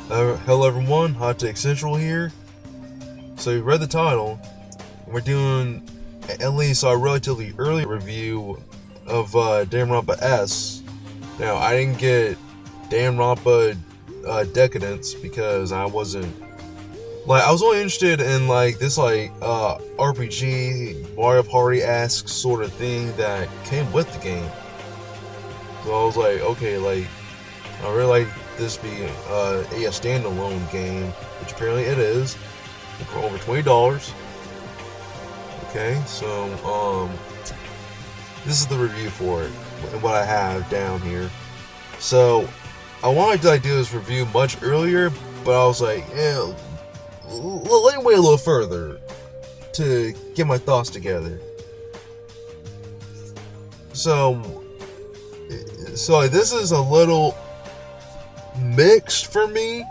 Hello everyone, Hot Take Central here. So you read the title. We're doing at least a relatively early review of Danganronpa S. Now I didn't get Danganronpa Decadence because I wasn't I was only interested in this RPG Mario Party-esque sort of thing that came with the game. So I was like, okay, I really like this be a standalone game, which apparently it is, for over $20. Okay, so this is the review for it and what I have down here. So I wanted to do this review much earlier, but I was like, yeah, let me wait a little further to get my thoughts together. So this is a little mixed for me.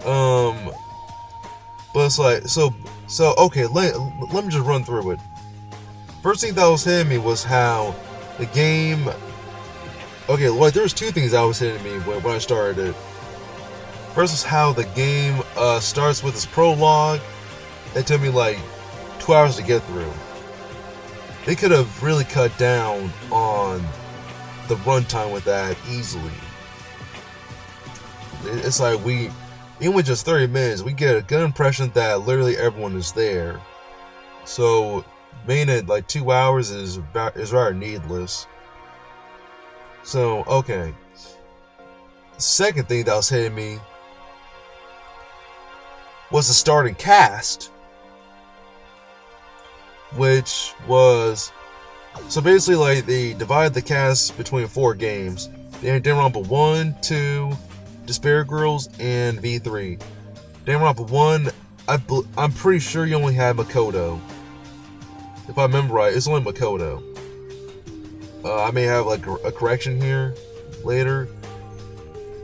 But it's okay, let me just run through it. First thing that was hitting me was how the game, there was two things that was hitting me when I started it. First was how the game starts with this prologue. It took me 2 hours to get through. They could have really cut down on the runtime with that easily. It's even with just 30 minutes, we get a good impression that literally everyone is there. So making it 2 hours is rather needless. So okay. Second thing that was hitting me was the starting cast, which was basically they divided the cast between 4 games. They had Danganronpa 1, 2, Despair Girls, and V3. Danganronpa 1, I'm pretty sure you only had Makoto. If I remember right, it's only Makoto. I may have a correction here later.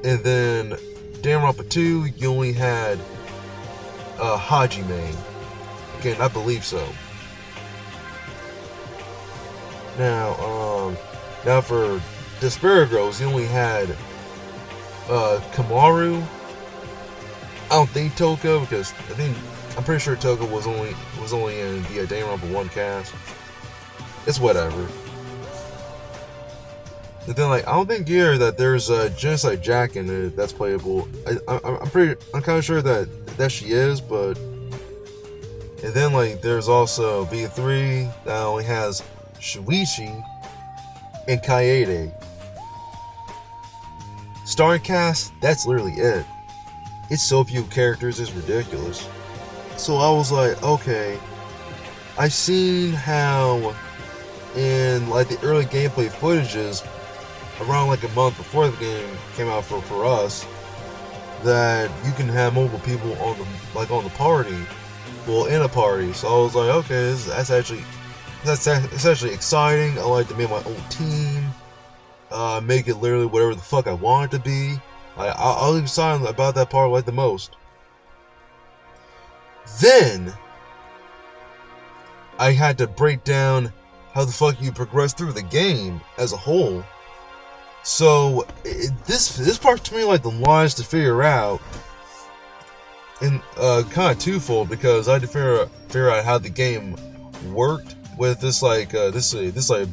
And then Danganronpa 2, you only had Hajime. Again, I believe so. Now for Despair Girls, you only had Kamaru. I don't think Toko, because I'm pretty sure Toko was only in the Danganronpa 1 cast. It's whatever. And then I don't think either that there's a Genocide Jack in it that's playable. I'm kind of sure that she is, but and then there's also V3 that only has Shuichi and Kaede. Starring cast, that's literally it. It's so few characters, it's ridiculous. So I was like, okay, I've seen how in the early gameplay footages around a month before the game came out for us, that you can have multiple people on the party, in a party. So I was like, okay, that's actually exciting. I like to make my own team, make it literally whatever the fuck I want it to be. I was excited about that part the most. Then I had to break down how the fuck you progress through the game as a whole. So this part to me the longest to figure out, and kind of twofold, because I had to figure out how the game worked with this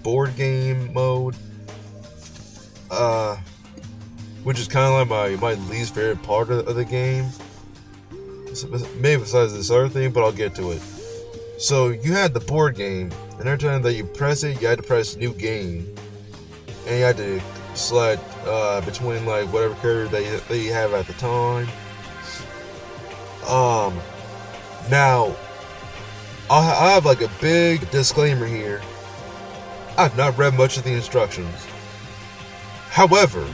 board game mode, which is kind of my least favorite part of the game. Maybe besides this other thing, but I'll get to it. So you had the board game, and every time that you press it, you had to press new game, and you had to select between whatever character that you have at the time. Now I have a big disclaimer here. I've not read much of the instructions. However,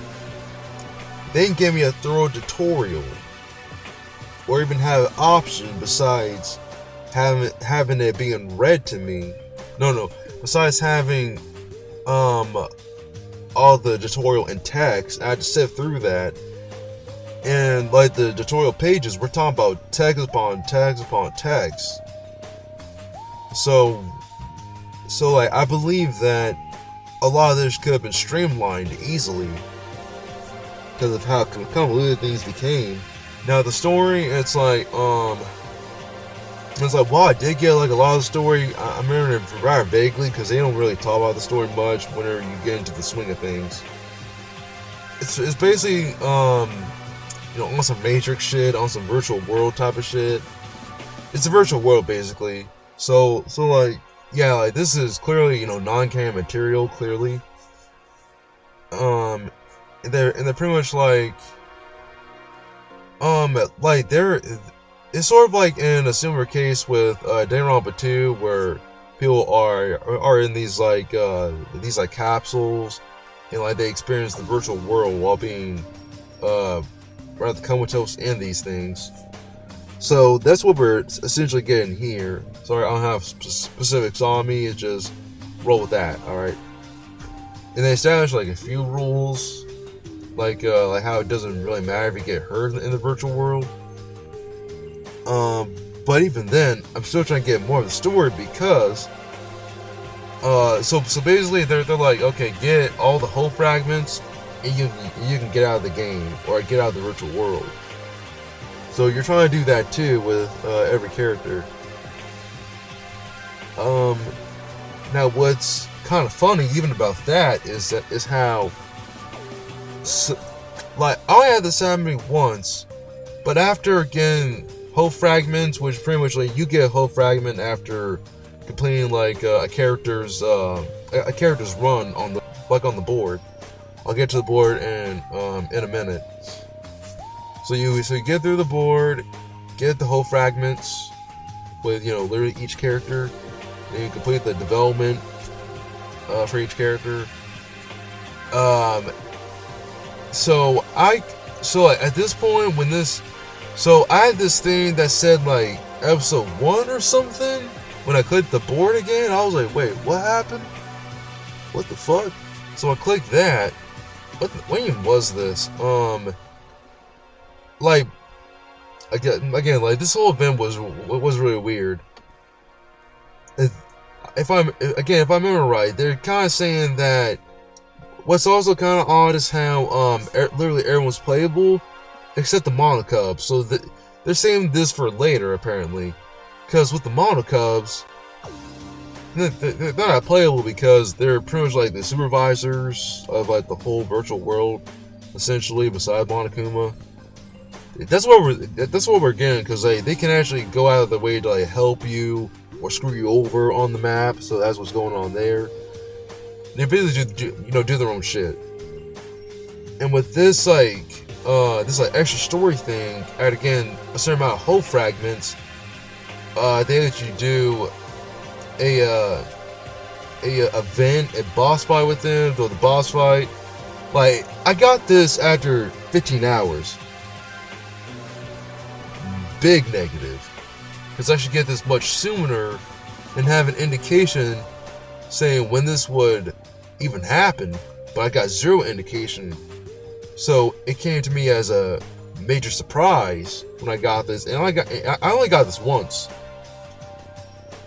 they didn't give me a thorough tutorial or even have an option besides having it being read to me. Besides having all the tutorial in text, I had to sift through that. And the tutorial pages, we're talking about text upon text upon text. So I believe that a lot of this could have been streamlined easily because of how convoluted things became. Now the story, it's like well, I did get like a lot of the story. I remember it rather vaguely because they don't really talk about the story much whenever you get into the swing of things. It's basically on some Matrix shit, on some virtual world type of shit. It's a virtual world basically. So like, yeah, like this is clearly non-canon material, clearly. And they're pretty much like it's sort of like in a similar case with Danganronpa 2, where people are in these capsules, and like they experience the virtual world while being rather comatose in these things. So that's what we're essentially getting here. Sorry, I don't have specifics on me. It's just roll with that, all right. And they establish like a few rules, like how it doesn't really matter if you get hurt in the virtual world. But even then, I'm still trying to get more of the story because so basically they're like, okay, get all the whole fragments and you can get out of the game or get out of the virtual world. So you're trying to do that too with every character. Now what's kind of funny even about that is how like I only had this happen to me once, but after getting whole fragments, which pretty much like you get a whole fragment after completing like a character's run on the board. I'll get to the board in a minute. So you get through the board, get the whole fragments with literally each character, then you complete the development for each character. So at this point I had this thing that said like episode 1 or something. When I clicked the board again, I was like, wait, what happened? What the fuck? So I clicked that. What even was this? Like again, like this whole event was really weird. If I remember right, they're kind of saying that what's also kind of odd is how literally everyone's playable except the monocubs. So they're saving this for later apparently, because with the monocubs, they're not playable because they're pretty much like the supervisors of like the whole virtual world, essentially, besides Monokuma. That's what we're getting, because they can actually go out of their way to like help you or screw you over on the map. So that's what's going on there. They basically do their own shit. And with this extra story thing, and again a certain amount of whole fragments, they let you do a boss fight with them. So the boss fight, like I got this after 15 hours. Big negative, because I should get this much sooner and have an indication saying when this would even happen, but I got zero indication. So it came to me as a major surprise when I got this, and I only got this once,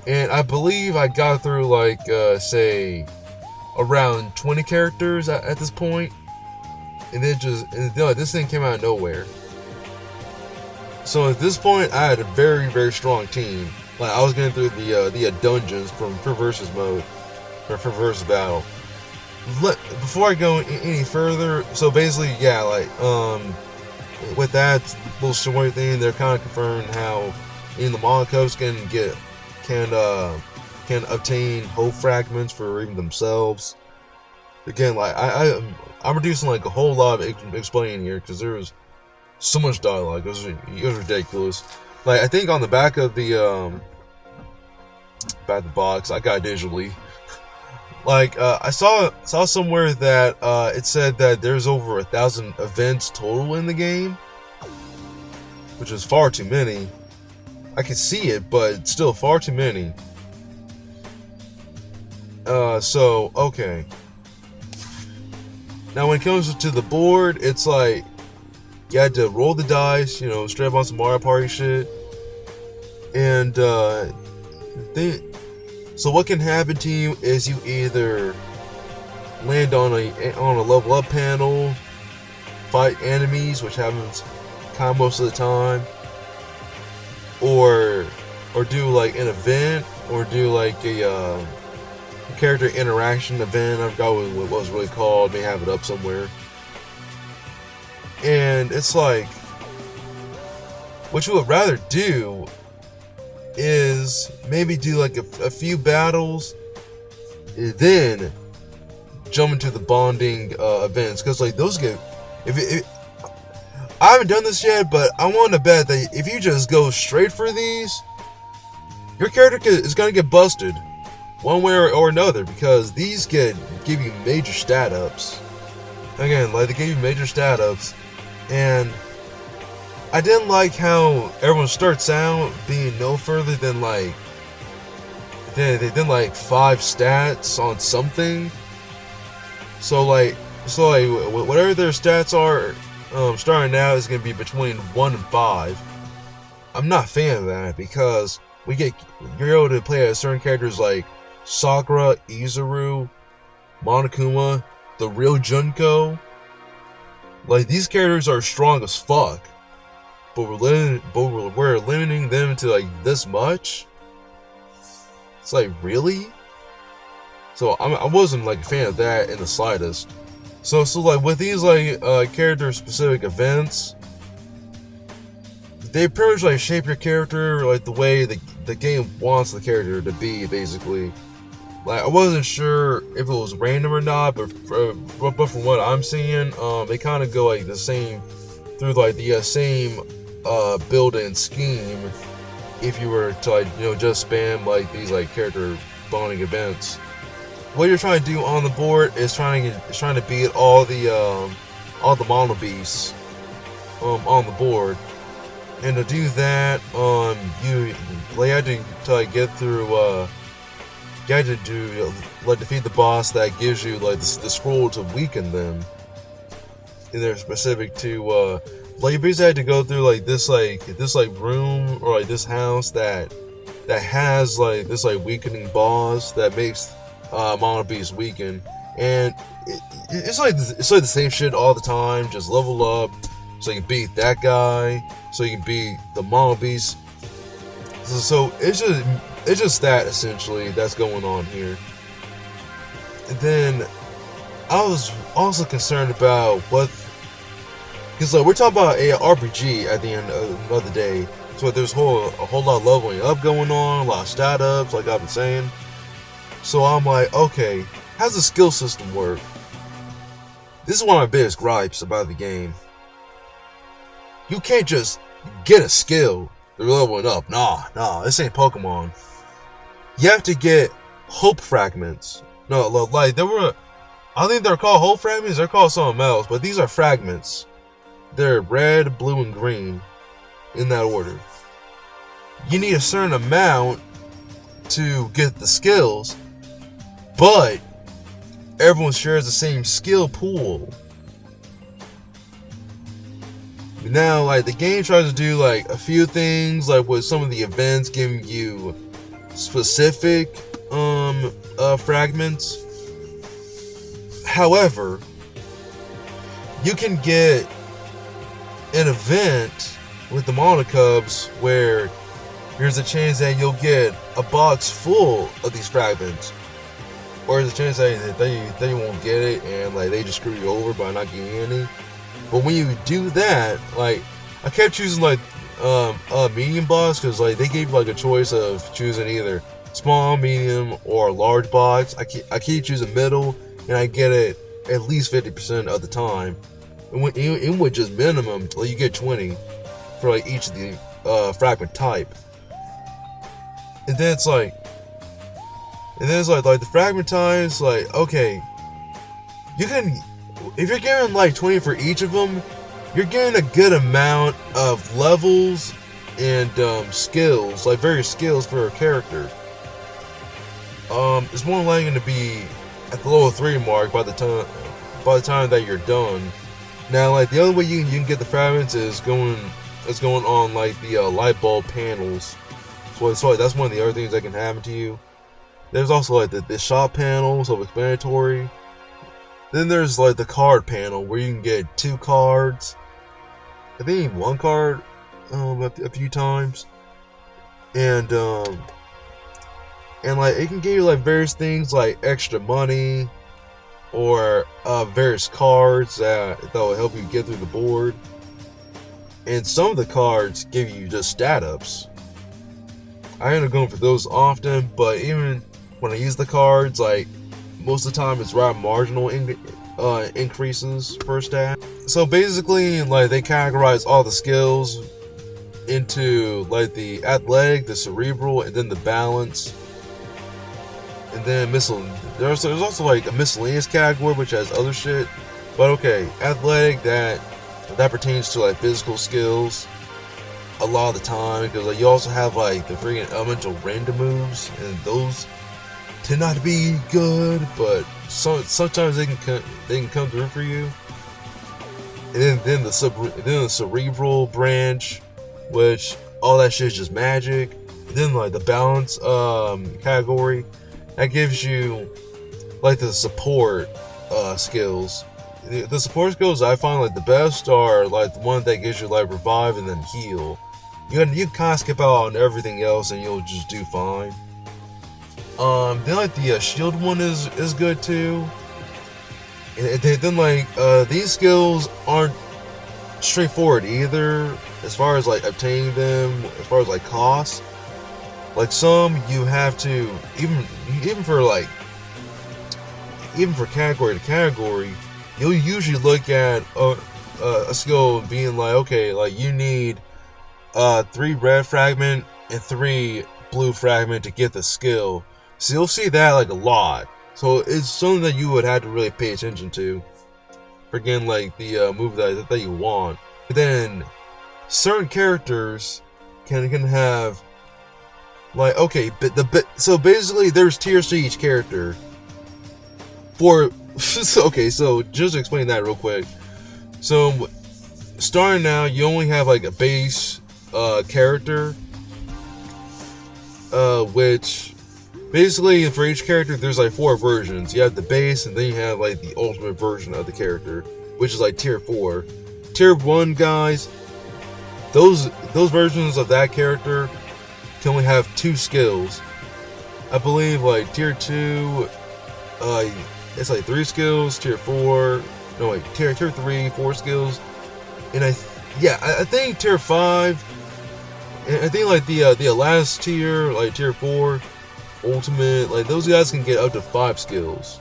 and I believe I got through like say around 20 characters at this point, and then this thing came out of nowhere. So at this point, I had a very, very strong team. Like I was getting through the dungeons from versus mode or versus battle. Before I go any further, so basically, yeah, like with that little story thing, they're kind of confirming how the monocubs can obtain whole fragments for even themselves. Again, like I'm reducing like a whole lot of explaining here because there was so much dialogue. It was ridiculous. Like I think on the back of the box, I got it digitally. Like I saw somewhere that it said that there's over 1,000 events total in the game, which is far too many. I can see it, but it's still far too many. So okay. Now when it comes to the board, it's like you had to roll the dice, straight up on some Mario Party shit. And so what can happen to you is you either land on a level up panel, fight enemies, which happens kind of most of the time, or do like an event, or do like a character interaction event. I forgot what it was really called. May have it up somewhere. And it's like, what you would rather do is maybe do like a few battles, and then jump into the bonding events, because like those get, I haven't done this yet, but I want to bet that if you just go straight for these, your character is gonna get busted one way or another, because these give you major stat ups. Again, like they give you major stat ups, and I didn't like how everyone starts out being no further than like they did like 5 stats on something. So whatever their stats are starting out is gonna be between 1 and 5. I'm not a fan of that, because you're able to play as certain characters like Sakura, Izuru, Monokuma, the real Junko. Like, these characters are strong as fuck, but we're limiting them to like this much. It's like, really? So I wasn't like a fan of that in the slightest. So like with these like character specific events, they pretty much like shape your character like the way the game wants the character to be, basically. Like, I wasn't sure if it was random or not, but from what I'm seeing, they kind of go like the same through like the same build-in scheme. If you were to like just spam like these like character bonding events, what you're trying to do on the board is trying to beat all the mono beasts on the board. And to do that, you have to like get through. You have to do like defeat the boss that gives you like the scroll to weaken them. And they're specific to like you basically had to go through like this room or like this house that has like this like weakening boss that makes mono beasts weaken. And it's like the same shit all the time. Just level up so you can beat that guy, so you can beat the mono beast. So it's just that essentially that's going on here. And then I was also concerned about because like we're talking about a RPG at the end of the day, so there's a whole lot of leveling up going on, a lot of stat ups, like I've been saying. So I'm like, okay, how's the skill system work? This is one of my biggest gripes about the game. You can't just get a skill to leveling up. Nah, this ain't Pokemon. You have to get hope fragments. No, like I don't think they're called hope fragments, they're called something else, but these are fragments. They're red, blue, and green, in that order. You need a certain amount to get the skills, but everyone shares the same skill pool. Now, like, the game tries to do like a few things, like with some of the events giving you specific fragments. However, you can get an event with the Monocubs where there's a chance that you'll get a box full of these fragments, or there's a chance that they won't get it and like they just screw you over by not getting any. But when you do that, like, I kept choosing like a medium box, because like they gave like a choice of choosing either small, medium, or large box. I keep choosing middle, and I get it at least 50% of the time. And in with just minimum, like, you get 20 for like each of the fragment type. And then it's like the fragment types, like, okay, you can, if you're getting like 20 for each of them, you're getting a good amount of levels and skills, like various skills for a character. It's more likely going to be at the level 3 mark by the time that you're done. Now, like, the other way you can get the fragments is going on like the light bulb panels. So like, that's one of the other things that can happen to you. There's also like the shop panel, self-explanatory. Then there's like the card panel where you can get 2 cards. I think even 1 card a few times. And like it can give you like various things like extra money or various cards that will help you get through the board. And some of the cards give you just stat ups. I end up going for those often, but even when I use the cards, like most of the time it's right marginal increases per stat. So basically, like they categorize all the skills into like the athletic, the cerebral, and then the balance, and then there's also like a miscellaneous category which has other shit. But okay, athletic that pertains to like physical skills a lot of the time, because like you also have like the freaking elemental random moves, and those tend not to be good, but sometimes they can come through for you. And then the cerebral branch, which all that shit is just magic. And then like the balance category, that gives you like the support skills. The support skills I find like the best are like the one that gives you like revive and then heal. You can kind of skip out on everything else and you'll just do fine. Then like the shield one is good too. And then like these skills aren't straightforward either as far as like obtaining them, as far as like costs. Like some you have to even for category to category, you'll usually look at a skill being like, okay, like you need 3 red fragment and 3 blue fragment to get the skill. So you'll see that like a lot. So it's something that you would have to really pay attention to for getting like the move that you want. But then certain characters can have like, okay, so basically there's tiers to each character. Okay, so just to explain that real quick. So starting now, you only have like a base character, which basically for each character there's like 4 versions. You have the base, and then you have like the ultimate version of the character, which is like tier 4. Tier 1 guys, those versions of that character can only have 2 skills. I believe like tier 2, it's like 3 skills. Tier 4, no wait, tier 3, 4 skills. And I think tier 5, and I think like the last tier, like tier 4, ultimate, like those guys can get up to 5 skills.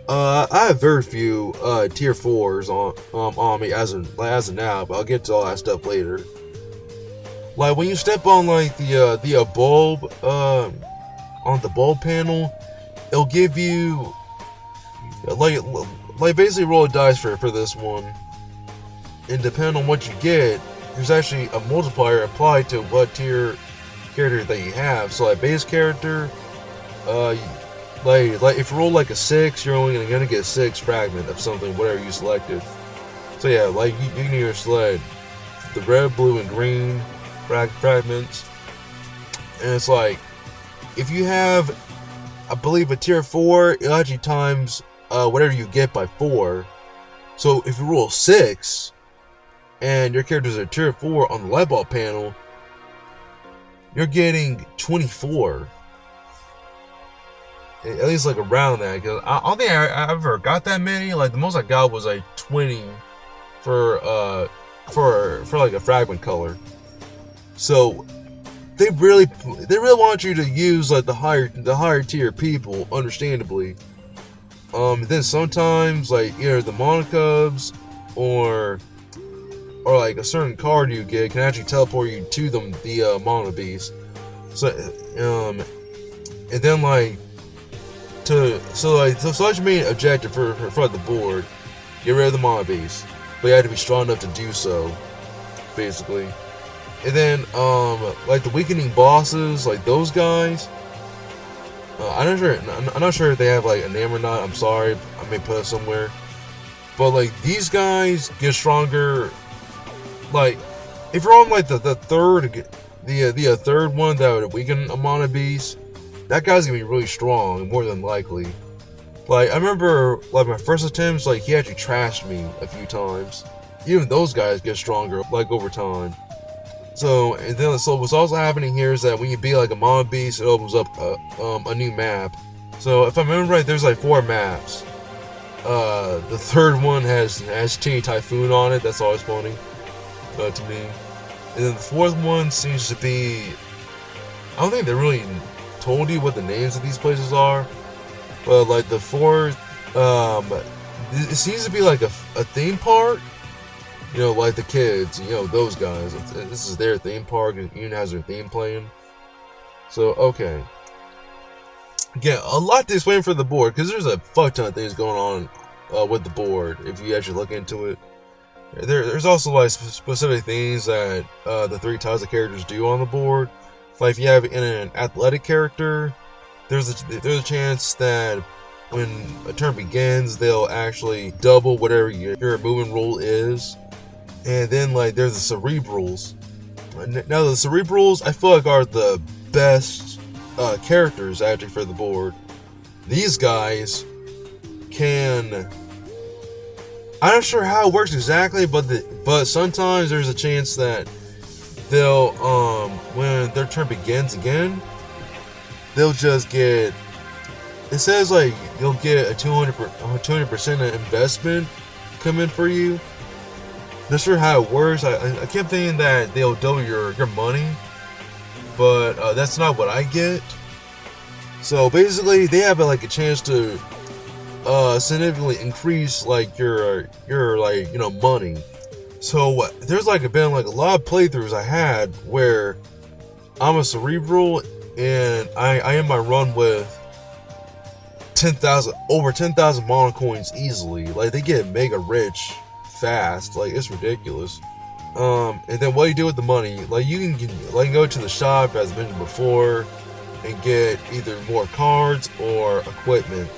I have very few tier 4s on me as of now, but I'll get to all that stuff later. Like when you step on like the bulb on the bulb panel, it'll give you like basically roll a dice for this one, and depending on what you get, there's actually a multiplier applied to what tier character that you have. So like base character, like if you roll like a 6, you're only gonna get 6 fragment of something, whatever you selected. So yeah, like you can either select the red, blue, and green fragments, and it's like if you have, I believe, a tier 4, it actually times whatever you get by 4. So if you roll 6 and your character's a tier 4 on the light bulb panel, you're getting 24. At least like around that, because I don't think I ever got that many. Like the most I got was like 20 for like a fragment color. So they really want you to use like the higher tier people, understandably. Then sometimes like either the Monocubs or like a certain card you get can actually teleport you to them, the Mono Beast. So and then like so that's your main objective for the board. Get rid of the Mono Beast, but you have to be strong enough to do so, basically. And then like the weakening bosses, like those guys, I'm not sure if they have like a name or not. I'm sorry, I may put it somewhere. But like these guys get stronger. Like if you're on like the third one that would weaken a Mono Beast, that guy's gonna be really strong, more than likely. Like, I remember, like, my first attempts, like, he actually trashed me a few times. Even those guys get stronger, like, over time. So, and then, so what's also happening here is that when you beat, like, a mob beast, it opens up a new map. So, if I remember right, there's, like, 4 maps. The third one has Teeny Typhoon on it. That's always funny, to me. And then the fourth one seems to be... I don't think they really told you what the names of these places are. But, like, the fourth... it seems to be, like, a theme park. You know, like the kids, you know, those guys. This is their theme park, and even has their theme playing. So, okay. Again, a lot to explain for the board, because there's a fuck ton of things going on with the board, if you actually look into it. There's also, like, specific things that the 3 types of characters do on the board. Like, if you have an athletic character, there's a chance that when a turn begins, they'll actually double whatever your movement roll is. And then, like, there's the cerebrals. Now, the cerebrals, I feel like, are the best characters, actually, for the board. These guys can... I'm not sure how it works exactly, but sometimes there's a chance that they'll, when their turn begins again, they'll just get... It says, like, you'll get a 200% investment come in for you. Not sure how it works. I kept thinking that they'll double your money, but that's not what I get. So basically, they have like a chance to significantly increase like your like, you know, money. So there's like been like a lot of playthroughs I had where I'm a cerebral and I end my run with over 10,000 mono coins easily. Like, they get mega rich fast. Like, it's ridiculous. And then what do you do with the money? Like, you can go to the shop, as mentioned before, and get either more cards or equipment.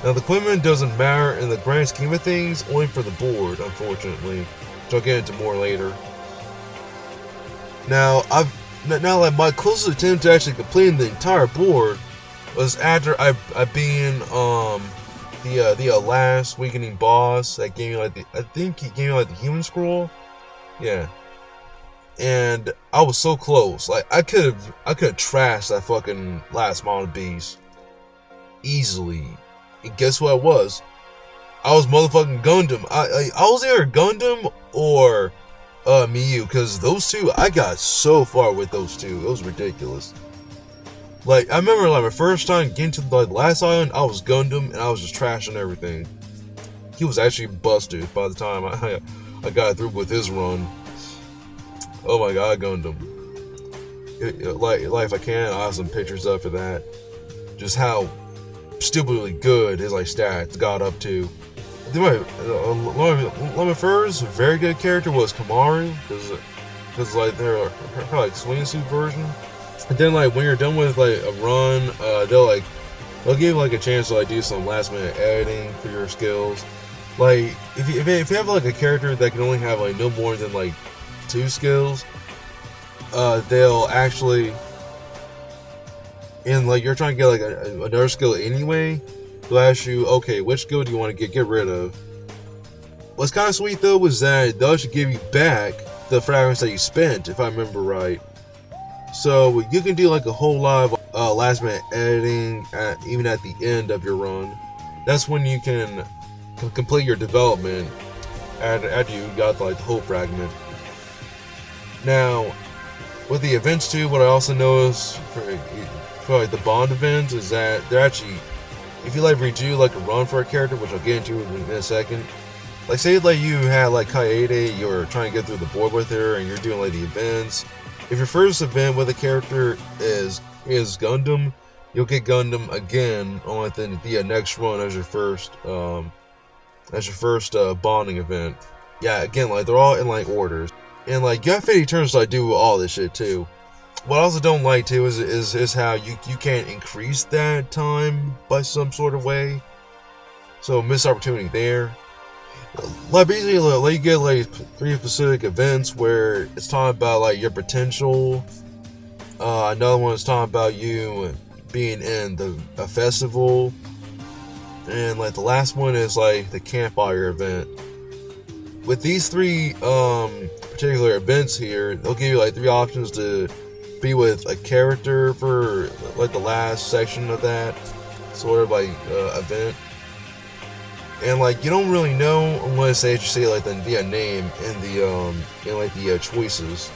Now, the equipment doesn't matter in the grand scheme of things, only for the board, unfortunately, which I'll get into more later. Now, like, my closest attempt to actually completing the entire board was after I beat the last weakening boss that gave me like I think he gave me like the human scroll. Yeah. And I was so close. Like, I could have trashed that fucking last mono beast easily. And guess what I was? I was motherfucking Gundam. I was either Gundam or Miyu, because those two, I got so far with those two. It was ridiculous. Like, I remember, like, my first time getting to the last island, I was Gundam, and I was just trashing everything. He was actually busted by the time I got through with his run. Oh my god, Gundam. Like, if I can, I'll have some pictures up for that. Just how stupidly good his, like, stats got up to. My first very good character was Kamaru, because like, they're her like, swingsuit version. And then, like, when you're done with like a run, they'll give you like a chance to like do some last minute editing for your skills. Like, if you have like a character that can only have like no more than like 2 skills, they'll actually, and like you're trying to get like another skill anyway, they'll ask you, okay, which skill do you want to get rid of? What's kind of sweet though was that they'll actually give you back the fragments that you spent, if I remember right. So you can do like a whole lot of last minute editing even at the end of your run. That's when you can complete your development after you got like the whole fragment. Now, with the events too, what I also noticed for like the bond events is that they're actually, if you like redo like a run for a character, which I'll get into in a second. Like, say like you had like Kaede, you're trying to get through the board with her, and you're doing like the events. If your first event with a character is Gundam, you'll get Gundam again on like the next run as your first bonding event. Yeah, again, like they're all in like orders, and like you have 50 turns to like do all this shit too. What I also don't like too is how you can't increase that time by some sort of way. So missed opportunity there. Like, basically, like, you get like 3 specific events where it's talking about like your potential. Another one is talking about you being in a festival, and like the last one is like the campfire event. With these three particular events here, they'll give you like 3 options to be with a character for like the last section of that sort of like event. And like you don't really know unless they actually say like the name in the choices.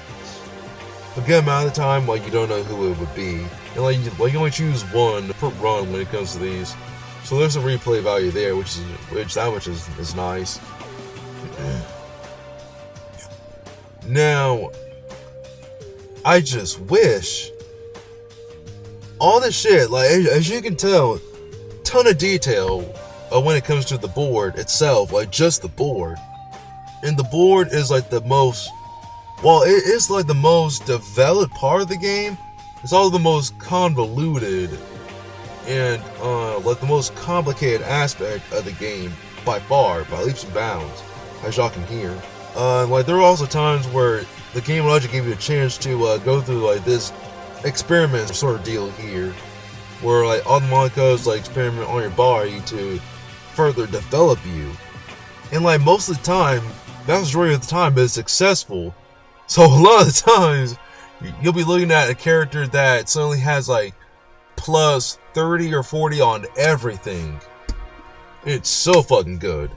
A good amount of the time, like you don't know who it would be, and like you only choose one per run when it comes to these. So there's a replay value there, which is nice. Now, I just wish all this shit, like as you can tell, ton of detail when it comes to the board itself, like just the board. And the board is like the most, well, it is like the most developed part of the game. It's all the most convoluted and like the most complicated aspect of the game by far, by leaps and bounds, as y'all can hear. Like there are also times where the game will actually give you a chance to go through like this experiment sort of deal here, where like all the Monaco's like experiment on your body to further develop you, and like most of the time, the majority of the time, it's successful. So a lot of the times, you'll be looking at a character that suddenly has like plus 30 or 40 on everything. It's so fucking good.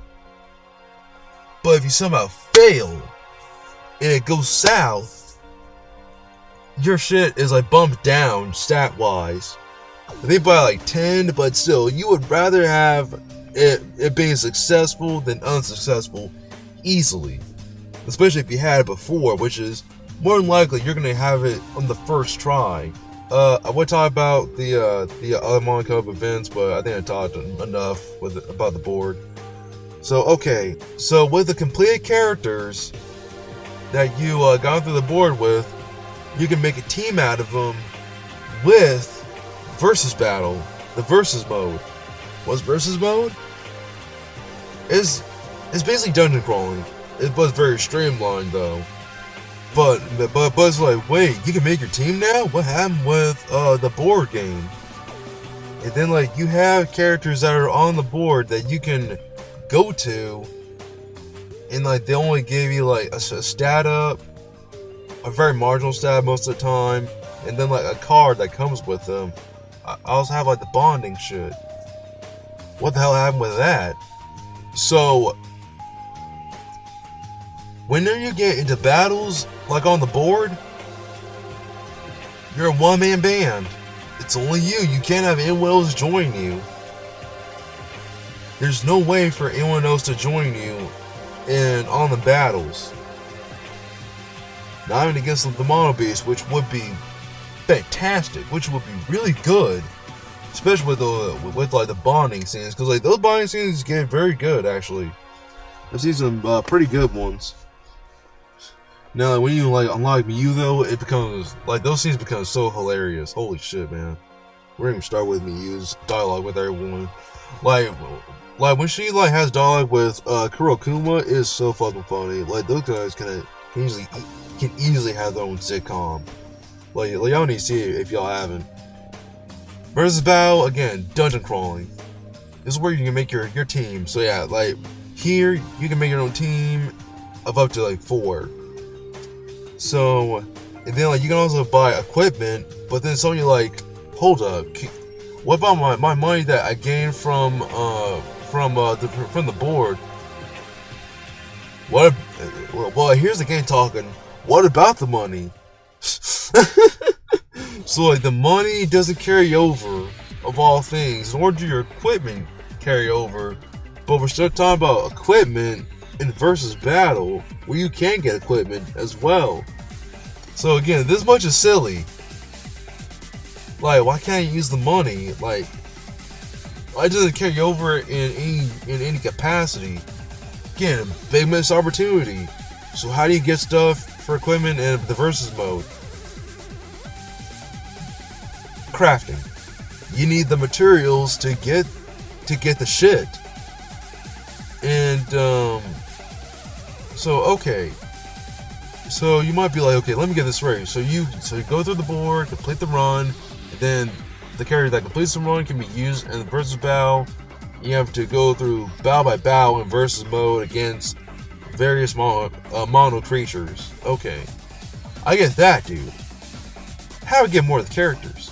But if you somehow fail and it goes south, your shit is like bumped down stat wise. I think by like 10, but still, you would rather have it being successful than unsuccessful easily. Especially if you had it before, which is more than likely you're gonna have it on the first try. I would talk about the other Monaco events, but I think I talked enough about the board. So okay, so with the completed characters that you gone through the board with, you can make a team out of them with versus battle, the versus mode. What's versus mode? It's basically dungeon crawling. It was very streamlined though. But it's like, wait, you can make your team now? What happened with the board game? And then like you have characters that are on the board that you can go to, and like they only give you like a stat up, a very marginal stat most of the time, and then like a card that comes with them. I also have like the bonding shit. What the hell happened with that? So whenever you get into battles like on the board, you're a one-man band. It's only you. You can't have anyone else join you. There's no way for anyone else to join you on the battles. Not even against the Mono Beast, which would be fantastic, which would be really good, especially with like the bonding scenes, because like those bonding scenes get very good actually. I've seen some pretty good ones. Now like, when you like unlock Mew though, it becomes like those scenes become so hilarious. Holy shit, man! We're gonna start with Mew's dialogue with everyone. Like when she like has dialogue with Kurokuma is so fucking funny. Like those guys can easily have their own sitcom. Like y'all need to see it if y'all haven't. Versus battle, again, dungeon crawling. This is where you can make your team. So yeah, like here you can make your own team of up to like 4. So, and then like you can also buy equipment, but then suddenly like, hold up, what about my money that I gained from the board? What? Well, here's the game talking. What about the money? So like the money doesn't carry over, of all things, nor do your equipment carry over. But we're still talking about equipment in versus battle, where you can get equipment as well. So again, this much is silly. Like, why can't you use the money? Like, why doesn't it carry over in any capacity? Again, big missed opportunity. So how do you get stuff for equipment in the versus mode? Crafting. You need the materials to get the shit. And so okay. So you might be like, okay, let me get this right. So you go through the board, complete the run, and then the character that completes the run can be used in the versus battle. You have to go through battle by battle in versus mode against various mono creatures. Okay, I get that, dude. How do I get more of the characters?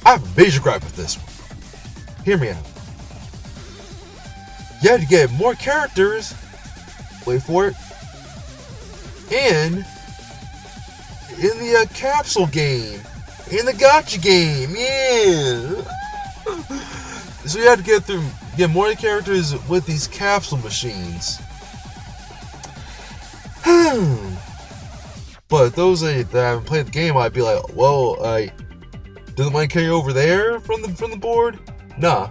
I have a major gripe with this one. Hear me out. You have to get more characters. Wait for it. In the capsule game, in the gacha game, yeah. So you have to get more characters with these capsule machines. But those that haven't played the game might be like, well, doesn't mine carry over there from the board? Nah.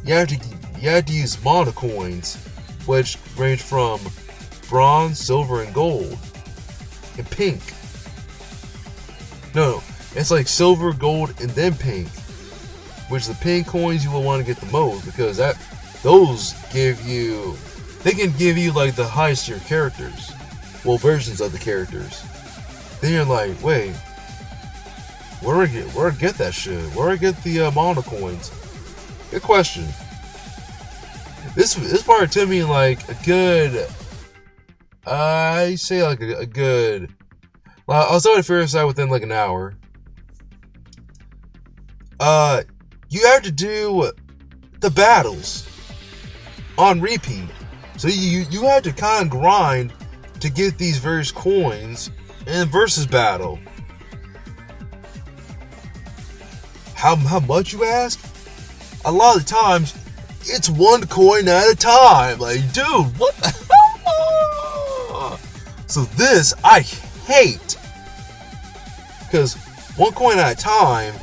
You have to use mono coins, which range from bronze, silver, and gold, and pink. No, it's like silver, gold, and then pink. Which the pink coins you will want to get the most, because those they can give you like the highest tier characters, well, versions of the characters. Then you're like, wait, where do I get that shit? Where do I get the mono coins? Good question. This part to me like a good. I say like a good. Well, I was able to figure this out within like an hour. You have to do the battles on repeat. So you have to kind of grind to get these various coins in versus battle. How much, you ask? A lot of the times, it's one coin at a time. Like, dude, what the hell? So this, I hate. Because one coin at a time,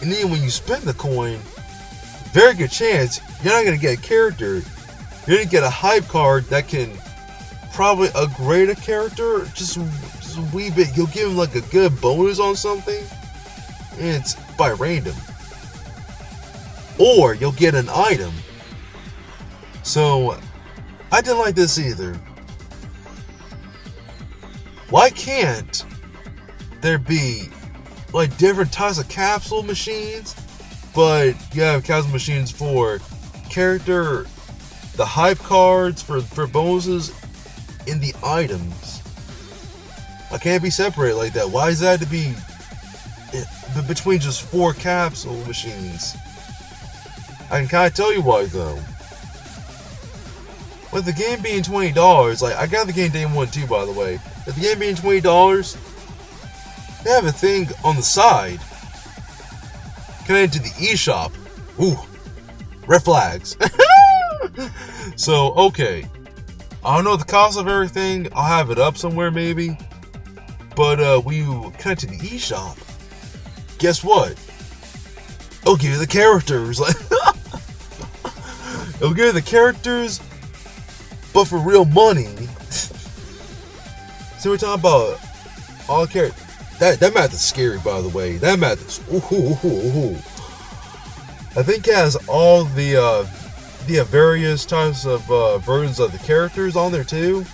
and then when you spend the coin, very good chance you're not going to get a character. You're going to get a hype card that can probably upgrade a character just a wee bit. You'll give him like a good bonus on something, and it's by random. Or you'll get an item. So, I didn't like this either. Why can't there be like different types of capsule machines, but you have capsule machines for character, the hype cards for bonuses, and the items? I can't be separated like that. Why is that to be between just 4 capsule machines? I can kind of tell you why though. With the game being $20, like I got the game day 1 too, by the way. With the game being $20, they have a thing on the side connected to the eShop. Ooh, red flags. So, okay. I don't know the cost of everything. I'll have it up somewhere maybe. But when you connect to the eShop, guess what? It'll give you the characters. It'll give you the characters, but for real money. So we're talking about all characters. That math is scary, by the way. That math is ooh. I think it has all the various types of versions of the characters on there too,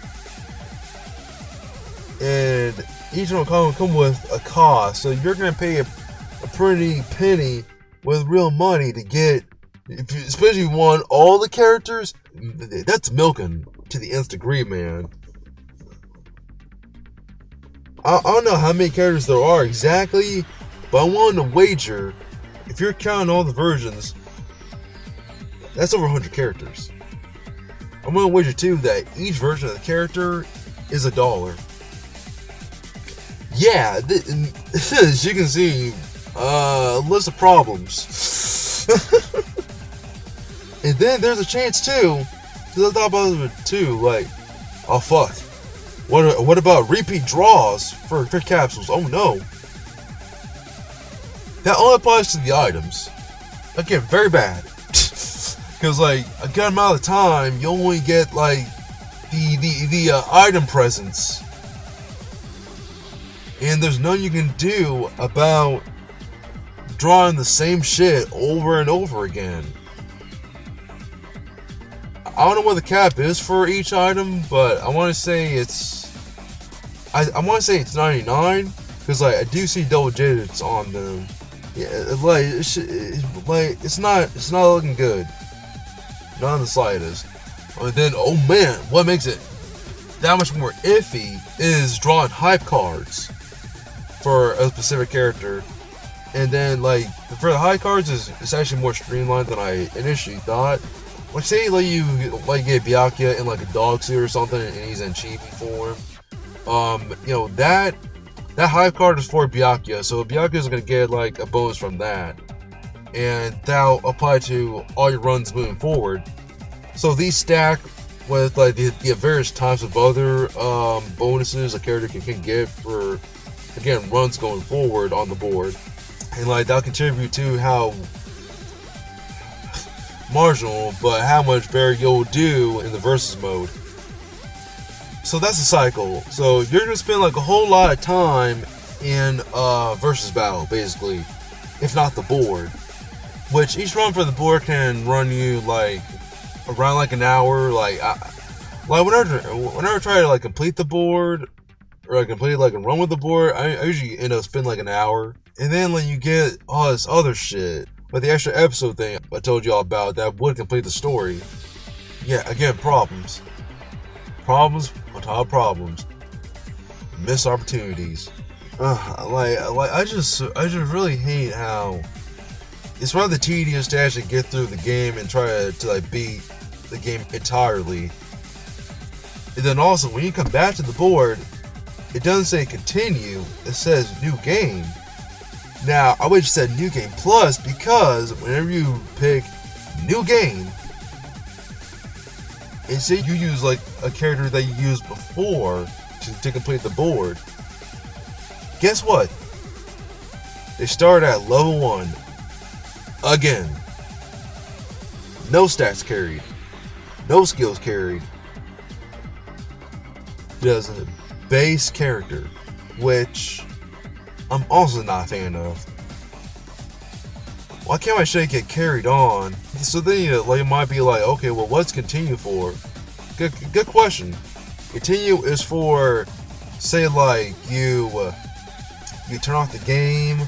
and each one will come with a cost. So you're gonna pay a pretty penny with real money to get, especially if you want all the characters. That's milking to the nth degree, man. I don't know how many characters there are exactly, but I'm willing to wager, if you're counting all the versions, that's over 100 characters. I'm willing to wager too that each version of the character is $1. Yeah, as you can see, a list of problems. And then there's a chance too, because I thought about it too, like, oh fuck. What about repeat draws for capsules? Oh no. That only applies to the items. Again, very bad. Because like a good amount of time, you only get like the item presents, and there's nothing you can do about drawing the same shit over and over again. I don't know what the cap is for each item, but I want to say it's I want to say it's 99, because like I do see double digits on them. Yeah, like it's not looking good, not in the slightest. And then, oh man, what makes it that much more iffy is drawing hype cards for a specific character. And then, like, for the high cards, it's actually more streamlined than I initially thought. Like, say, like, you get Byakuya in, like, a dog suit or something, and he's in chibi form. You know, that high card is for Byakuya, so Byakuya is going to get, like, a bonus from that. And that'll apply to all your runs moving forward. So these stack with, like, the various types of other bonuses a character can get for, again, runs going forward on the board. And like that'll contribute to how marginal, but how much better you'll do in the versus mode. So that's the cycle. So you're gonna spend like a whole lot of time in versus battle, basically, if not the board. Which each run for the board can run you like around like an hour. Like whenever I try to like complete the board or I complete like a run with the board, I usually end up spending like an hour. And then when you get all this other shit, like the extra episode thing I told you all about that would complete the story. Yeah, again, problems. Problems on top of problems. Missed opportunities. I just really hate how it's rather tedious to actually get through the game and try to like beat the game entirely. And then also when you come back to the board, it doesn't say continue, it says new game. Now, I wish it said New Game Plus because whenever you pick New Game, and say you use like a character that you used before to complete the board, guess what? They start at level 1. Again. No stats carried. No skills carried. Just a base character, which I'm also not a fan of. Why can't my shit get carried on? So then you might be like, okay, well, what's continue for? Good question. Continue is for, say, like you turn off the game,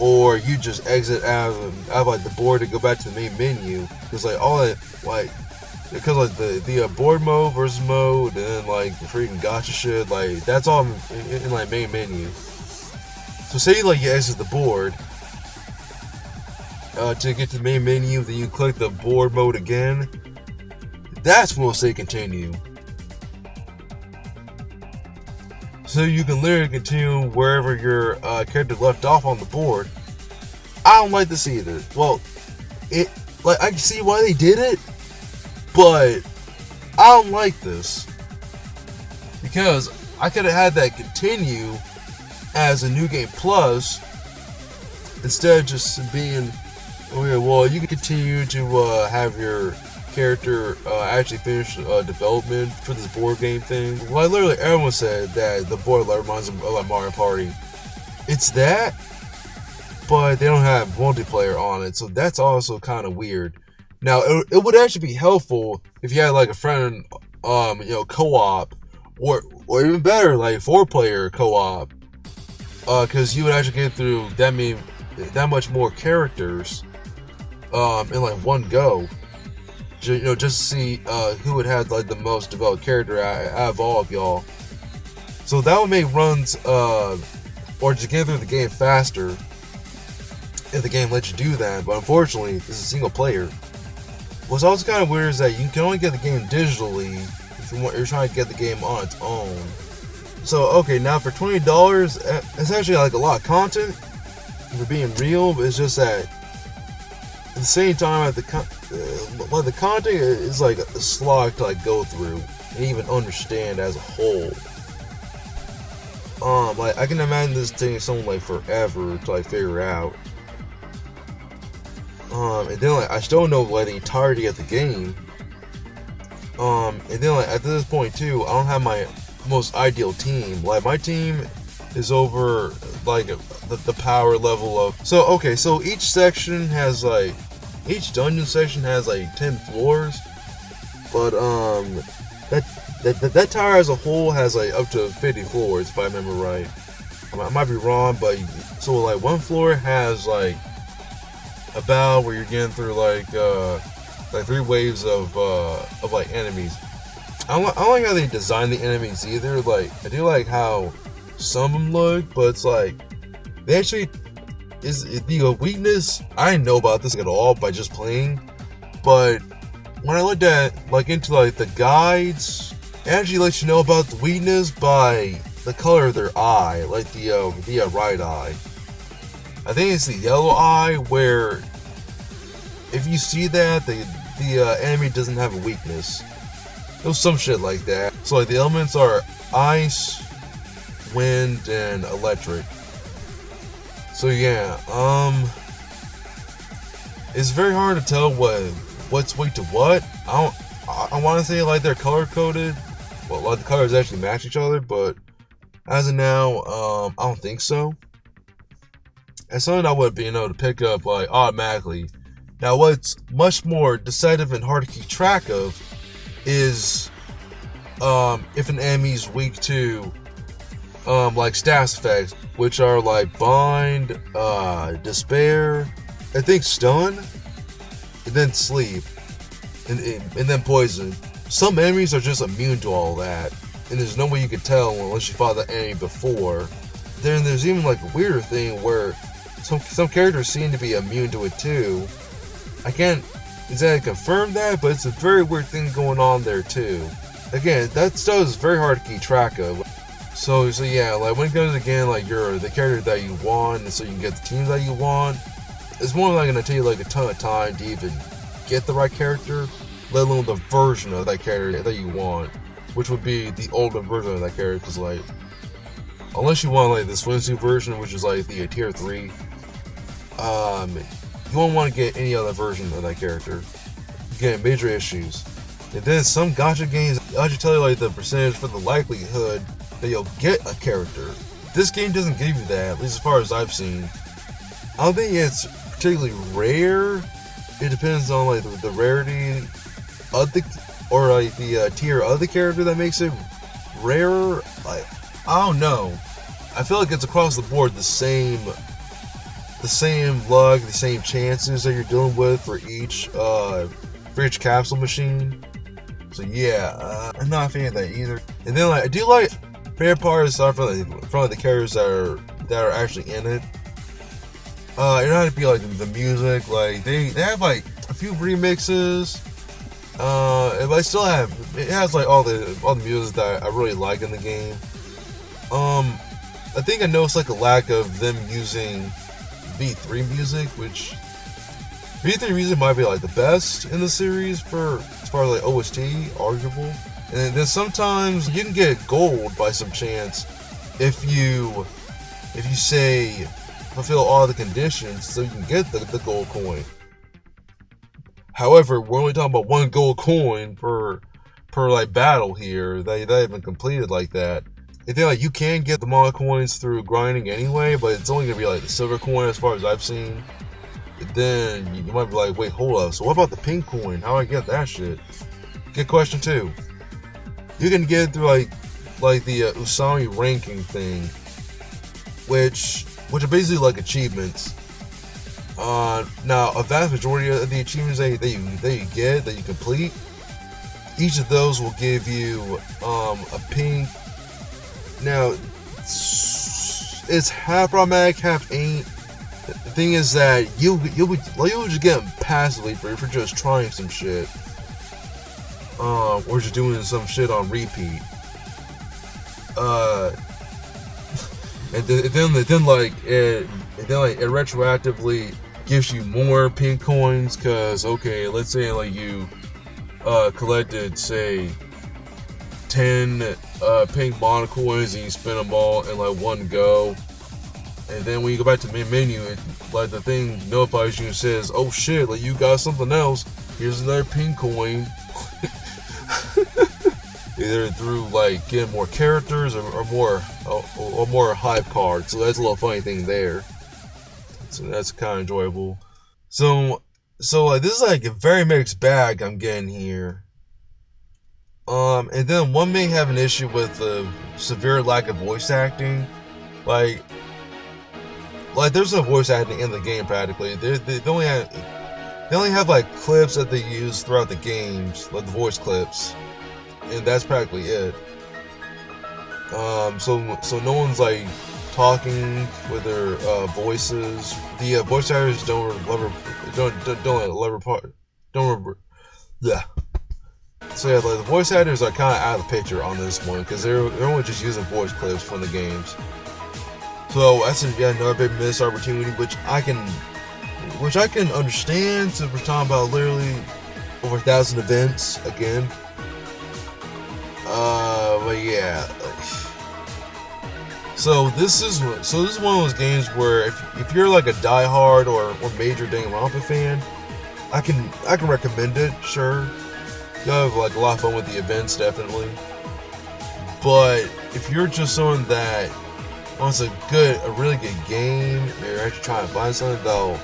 or you just exit out of like the board to go back to the main menu. Because like all that because like the board mode versus mode and then like the freaking gacha shit, like that's all in like main menu. So say like you exit the board to get to the main menu, then you click the board mode again. That's when we'll say continue. So you can literally continue wherever your character left off on the board. I don't like this either. Well, I can see why they did it, but I don't like this because I could have had that continue as a New Game Plus instead of just being, okay, well, you can continue to have your character actually finish development for this board game thing. Like literally everyone said that the board reminds them of like Mario Party. It's that, but they don't have multiplayer on it, so that's also kind of weird. Now it would actually be helpful if you had like a friend, co-op, or even better, like 4-player co-op, because you would actually get through that much more characters in like one go. Just to see who would have like the most developed character out of all of y'all. So that would make runs or just get through the game faster if the game lets you do that. But unfortunately, this is single player. What's also kind of weird is that you can only get the game digitally if you're trying to get the game on its own. So okay, now for $20, it's actually like a lot of content for being real, but it's just that at the same time, the content is like a slog to like go through and even understand as a whole. Like I can imagine this taking someone like forever to like figure out. And then like I still don't know like the entirety of the game. And then like at this point too, I don't have my most ideal team. Like my team is over like the power level of. So each section has like. Each dungeon section has like 10 floors, but that tower as a whole has like up to 50 floors if I remember right. I might be wrong, but so like one floor has like a battle where you're getting through like 3 waves of like enemies. I don't like how they design the enemies either. Like I do like how some of them look, but it's like they actually is the weakness. I didn't know about this at all by just playing, but when I looked at like into like the guides, it actually lets you know about the weakness by the color of their eye, like the right eye. I think it's the yellow eye where if you see that the enemy doesn't have a weakness. It was some shit like that. So like the elements are ice, wind, and electric. So yeah, it's very hard to tell what's weak to what. I want to say like they're color coded. Well, like the colors actually match each other, but as of now, I don't think so. And something I would be able to pick up like automatically. Now, what's much more deceptive and hard to keep track of is if an enemy's weak to like status effects, which are like bind, despair, I think stun, and then sleep, and then poison. Some enemies are just immune to all that, and there's no way you can tell unless you fought the enemy before. Then there's even like a weirder thing where some characters seem to be immune to it too. I can't exactly confirm that, but it's a very weird thing going on there too. Again, that stuff is very hard to keep track of. So yeah, like when it comes again, like you're the character that you want, and so you can get the team that you want, it's more like gonna take you like a ton of time to even get the right character, let alone the version of that character that you want, which would be the ultimate version of that character. Because like, unless you want like the swimsuit version, which is like the tier 3, you won't want to get any other version of that character. You get major issues. And then some gacha games actually tell you like the percentage for the likelihood that you'll get a character. This game doesn't give you that, at least as far as I've seen. I don't think it's particularly rare. It depends on like the rarity of the or like the tier of the character that makes it rarer. Like I don't know. I feel like it's across the board the same luck, the same chances that you're dealing with for each capsule machine. So yeah, I'm not a fan of that either. And then like I do like favorite part is from the characters that are actually in it. It don't have to be like the music. Like they have like a few remixes. But I still have it has like all the music that I really like in the game. I think I noticed like a lack of them using V3 music, which V3 music might be like the best in the series for as far as like OST, arguable. And then sometimes you can get gold by some chance if you say fulfill all the conditions so you can get the gold coin. However, we're only talking about 1 gold coin per like battle here that haven't completed like that. I think like you can get the mana coins through grinding anyway, but it's only gonna be like the silver coin as far as I've seen. Then you might be like, wait, hold up. So what about the pink coin? How do I get that shit? Good question too. You can get it through like the Usami ranking thing, which are basically like achievements. Now a vast majority of the achievements that you complete, each of those will give you a pink. Now it's half automatic, half ain't. The thing is that you'll just get them passively for just trying some shit, or just doing some shit on repeat. And then it retroactively gives you more pink coins, cause okay, let's say like you collected say 10 pink mana coins and you spend them all in like one go. And then when you go back to the main menu, like the thing notifies you and says, "Oh shit! Like you got something else. Here's another pink coin." Either through like getting more characters or more hype cards. So that's a little funny thing there. So that's kind of enjoyable. So this is like a very mixed bag I'm getting here. And then one may have an issue with the severe lack of voice acting. Like there's no voice acting in the game practically. They only have like clips that they use throughout the games, like the voice clips, and that's practically it. So no one's like talking with their voices. The voice actors yeah. So yeah, like the voice actors are kind of out of the picture on this one because they're only just using voice clips from the games. So that's another big missed opportunity, which I can understand. So we're talking about literally over 1,000 events again. But yeah. So this is one of those games where if you're like a diehard or major Danganronpa fan, I can recommend it. Sure, you'll have like a lot of fun with the events, definitely. But if you're just someone that wants a really good game, you're actually trying to find something that'll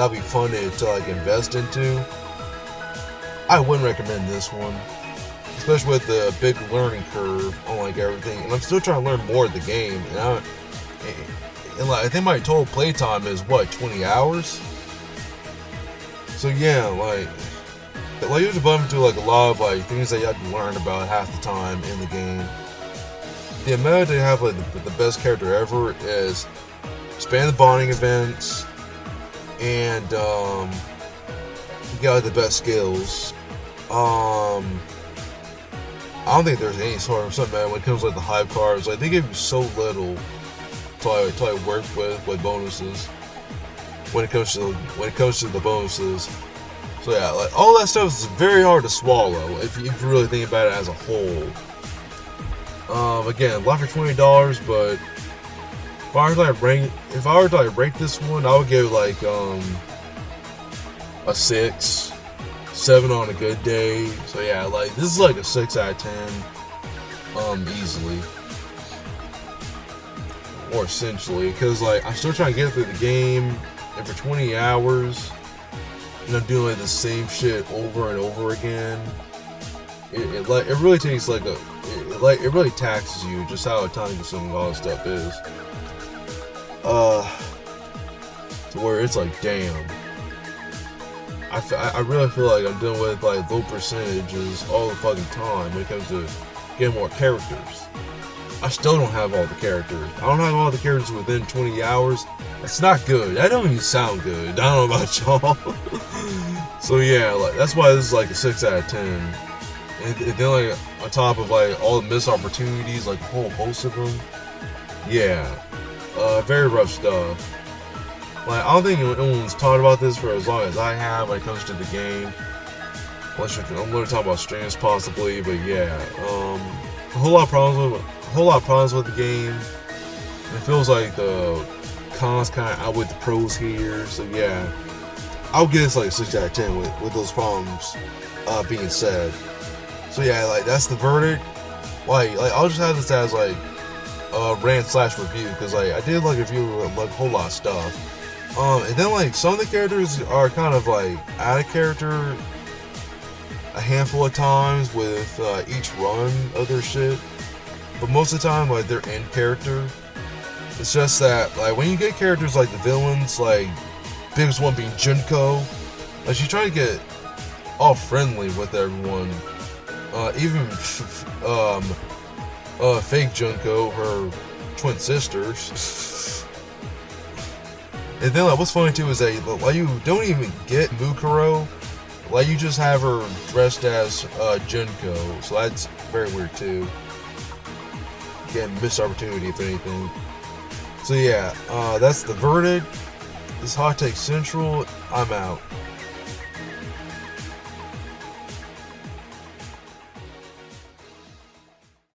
be fun to like invest into, I wouldn't recommend this one. Especially with the big learning curve on like everything, and I'm still trying to learn more of the game. And like I think my total playtime is what, 20 hours. So yeah, like you have to bump into like a lot of like things that you have to learn about half the time in the game. The amount they have like the best character ever is expand the bonding events, and you got like, the best skills. I don't think there's any sort of something when it comes to like the hype cards. Like they give you so little to work with bonuses when it comes to the bonuses. So yeah, like all that stuff is very hard to swallow if you really think about it as a whole. Again, lot for $20, but if I were to like rate this one, I would give it like a 6. 7 on a good day. So yeah, like this is like a 6 out of 10, easily, or essentially, because like I'm still trying to get through the game, and for 20 hours, doing like the same shit over and over again, it really takes like it really taxes you just how time-consuming all this stuff is. To where it's like, damn. I really feel like I'm dealing with like low percentages all the fucking time when it comes to getting more characters. I still don't have all the characters. I don't have all the characters within 20 hours. That's not good. That don't even sound good. I don't know about y'all. So yeah, like that's why this is like a 6 out of 10. And then like on top of like all the missed opportunities, like a whole host of them. Yeah, very rough stuff. Like, I don't think anyone's talked about this for as long as I have when it comes to the game. Unless I'm going to talk about streams possibly, but yeah, a whole lot of problems with the game. It feels like the cons kind of outweigh the pros here. So yeah, I'll give this like a 6 out of 10 with those problems being said. So yeah, like that's the verdict. Like I'll just have this as like rant / review, because like I did like review like a whole lot of stuff. And then like some of the characters are kind of like out of character a handful of times with each run of their shit, but most of the time like they're in character. It's just that like when you get characters like the villains, like biggest one being Junko, like she tried to get all friendly with everyone, even fake Junko, her twin sisters. And then like what's funny too is that like you don't even get Mukuro, like you just have her dressed as Junko, so that's very weird too. Again, missed opportunity if anything. So yeah, that's the verdict. This Hot Take Central. I'm out.